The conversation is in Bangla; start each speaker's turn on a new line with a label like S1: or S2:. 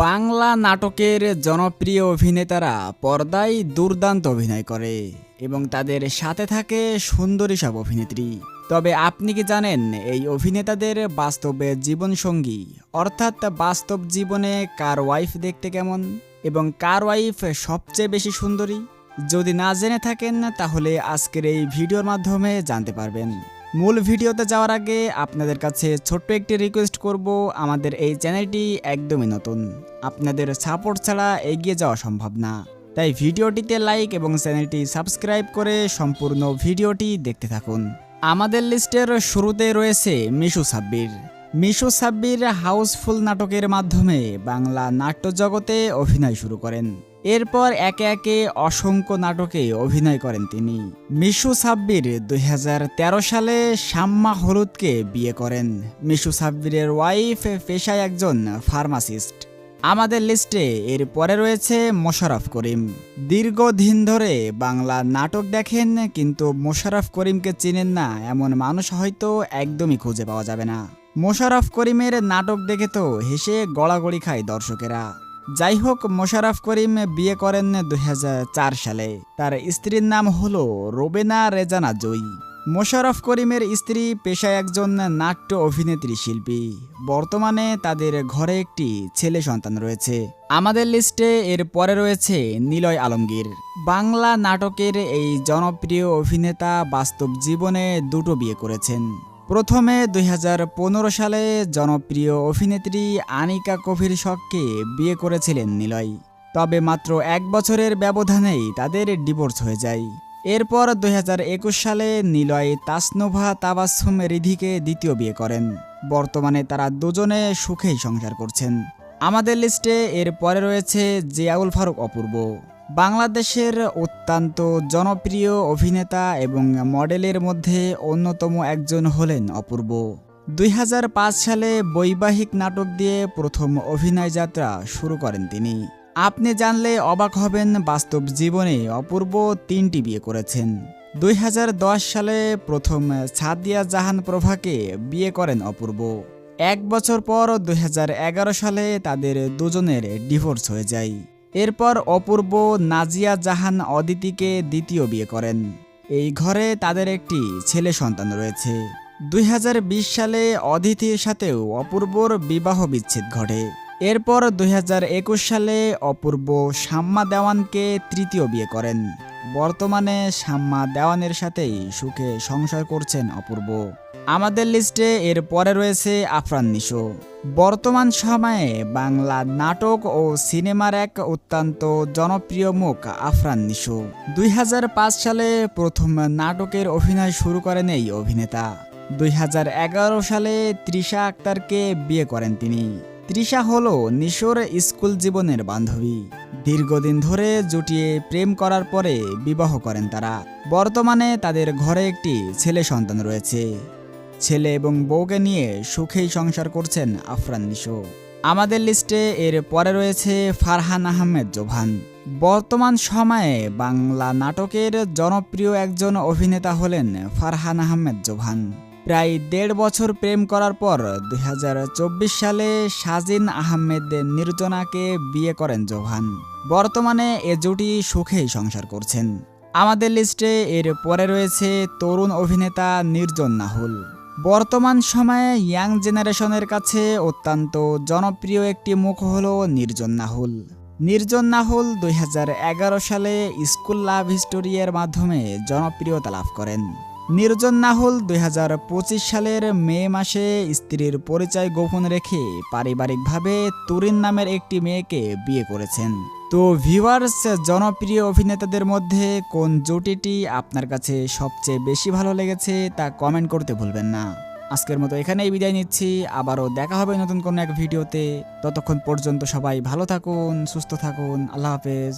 S1: বাংলা নাটকের জনপ্রিয় অভিনেতারা পর্দায় দুর্দান্ত অভিনয় করে এবং তাদের সাথে থাকে সুন্দরী সব অভিনেত্রী। তবে আপনি কি জানেন এই অভিনেতাদের বাস্তবে জীবনসঙ্গী অর্থাৎ বাস্তব জীবনে কার ওয়াইফ দেখতে কেমন এবং কার ওয়াইফ সবচেয়ে বেশি সুন্দরী? যদি না জেনে থাকেন তাহলে আজকের এই ভিডিওর মাধ্যমে জানতে পারবেন। মূল ভিডিওতে যাওয়ার আগে আপনাদের কাছে ছোট্ট একটি রিকোয়েস্ট করব, আমাদের এই চ্যানেলটি একদমই নতুন, আপনাদের সাপোর্ট ছাড়া এগিয়ে যাওয়া সম্ভব না। তাই ভিডিওটিতে লাইক এবং চ্যানেলটি সাবস্ক্রাইব করে সম্পূর্ণ ভিডিওটি দেখতে থাকুন। আমাদের লিস্টের শুরুতে রয়েছে মিশু সাব্বির। মিশু সাব্বির হাউসফুল নাটকের মাধ্যমে বাংলা নাট্য জগতে অভিনয় শুরু করেন। এরপর একে একে অসংখ্য নাটকে অভিনয় করেন তিনি। মিশু সাব্বির 2013 সালে শাম্মা হলুদকে বিয়ে করেন। মিশু সাব্বিরের ওয়াইফ পেশায় একজন ফার্মাসিস্ট। আমাদের লিস্টে এর পরে রয়েছে মোশাররফ করিম। দীর্ঘদিন ধরে বাংলা নাটক দেখেন কিন্তু মোশাররফ করিমকে চিনেন না এমন মানুষ হয়তো একদমই খুঁজে পাওয়া যাবে না। মোশাররফ করিমের নাটক দেখে তো হেসে গড়াগড়ি খায় দর্শকেরা। যাই হোক, মোশাররফ করিম বিয়ে করেন 2004 সালে। তার স্ত্রীর নাম হলো রোবেনা রেজানা জয়ী। মোশাররফ করিমের স্ত্রী পেশায় একজন নাট্য অভিনেত্রী শিল্পী। বর্তমানে তাদের ঘরে একটি ছেলে সন্তান রয়েছে। আমাদের লিস্টে এর পরে রয়েছে নিলয় আলমগীর। বাংলা নাটকের এই জনপ্রিয় অভিনেতা বাস্তব জীবনে দুটো বিয়ে করেছেন। প্রথমে 2015 সালে জনপ্রিয় অভিনেত্রী আনিকা কবির শখকে বিয়ে করেছিলেন নিলয়। তবে মাত্র 1 বছরের ব্যবধানেই তাদের ডিভোর্স হয়ে যায়। এরপর 2021 সালে নিলয় তাসনুভা তাবাসসুম রিধিকে দ্বিতীয় বিয়ে করেন। বর্তমানে তারা দুজনে সুখেই সংসার করছেন। আমাদের লিস্টে এর পরে রয়েছে জিয়াউল ফারুক অপূর্ব। বাংলাদেশের অত্যন্ত জনপ্রিয় অভিনেতা এবং মডেলের মধ্যে অন্যতম একজন হলেন অপূর্ব। 2005 সালে বৈবাহিক নাটক দিয়ে প্রথম অভিনয় যাত্রা শুরু করেন তিনি। আপনি জানলে অবাক হবেন, বাস্তব জীবনে অপূর্ব 3টি বিয়ে করেছেন। 2010 সালে প্রথম সাদিয়া জাহান প্রভাকে বিয়ে করেন অপূর্ব। 1 বছর পর 2011 সালে তাদের দুজনের ডিভোর্স হয়ে যায়। এরপর অপূর্ব নাজিয়া জাহান অদিতিকে দ্বিতীয় বিয়ে করেন। এই ঘরে তাদের একটি ছেলে সন্তান রয়েছে। 2020 সালে অদিতির সাথেও অপূর্বর বিবাহ বিচ্ছেদ ঘটে। এরপর 2021 সালে অপূর্ব শাম্মা দেওয়ানকে তৃতীয় বিয়ে করেন। বর্তমানে শাম্মা দেওয়ানের সাথেই সুখে সংসার করছেন অপূর্ব। আমাদের লিস্টে এর পরে রয়েছে আফরান নিশো। বর্তমান সময়ে বাংলা নাটক ও সিনেমার এক অত্যন্ত জনপ্রিয় মুখ আফরান নিশো। 2005 সালে প্রথম নাটকের অভিনয় শুরু করেন এই অভিনেতা। 2011 সালে তৃষা আক্তারকে বিয়ে করেন তিনি। তৃষা হলো নিশোর স্কুল জীবনের বান্ধবী। দীর্ঘদিন ধরে জুটিয়ে প্রেম করার পরে বিবাহ করেন তারা। বর্তমানে তাদের ঘরে একটি ছেলে সন্তান রয়েছে। ছেলে এবং বউকে নিয়ে সুখেই সংসার করছেন আফরান নিশো। আমাদের লিস্টে এর পরে রয়েছে ফারহান আহমেদ জোভান। বর্তমান সময়ে বাংলা নাটকের জনপ্রিয় একজন অভিনেতা হলেন ফারহান আহমেদ জোভান। প্রায় 1.5 বছর প্রেম করার পর 2024 সালে সাজিন আহমেদ নির্জনাকে বিয়ে করেন জোভান। বর্তমানে এ জুটি সুখেই সংসার করছেন। আমাদের লিস্টে এর পরে রয়েছে তরুণ অভিনেতা নির্জন নাহুল। বর্তমান সময়ে ইয়াং জেনারেশনের কাছে অত্যন্ত জনপ্রিয় একটি মুখ হলো নির্জন নাহুল। নির্জন নাহুল 2011 সালে স্কুল লাভ হিস্টোরি এর মাধ্যমে জনপ্রিয়তা লাভ করেন। নির্জন নাহুল 2025 সালের মে মাসে স্ত্রীর পরিচয় গোপন রেখে পারিবারিকভাবে তুরিন নামের একটি মেয়েকে বিয়ে করেছেন। তো ভিউয়ার্স, জনপ্রিয় অভিনেতাদের মধ্যে কোন জুটিটি আপনার কাছে সবচেয়ে বেশি ভালো লেগেছে তা কমেন্ট করতে ভুলবেন না। আজকের মতো এখানেই বিদায় নিচ্ছি। আবারও দেখা হবে নতুন কোনো এক ভিডিওতে। ততক্ষণ পর্যন্ত সবাই ভালো থাকুন, সুস্থ থাকুন। আল্লাহ হাফেজ।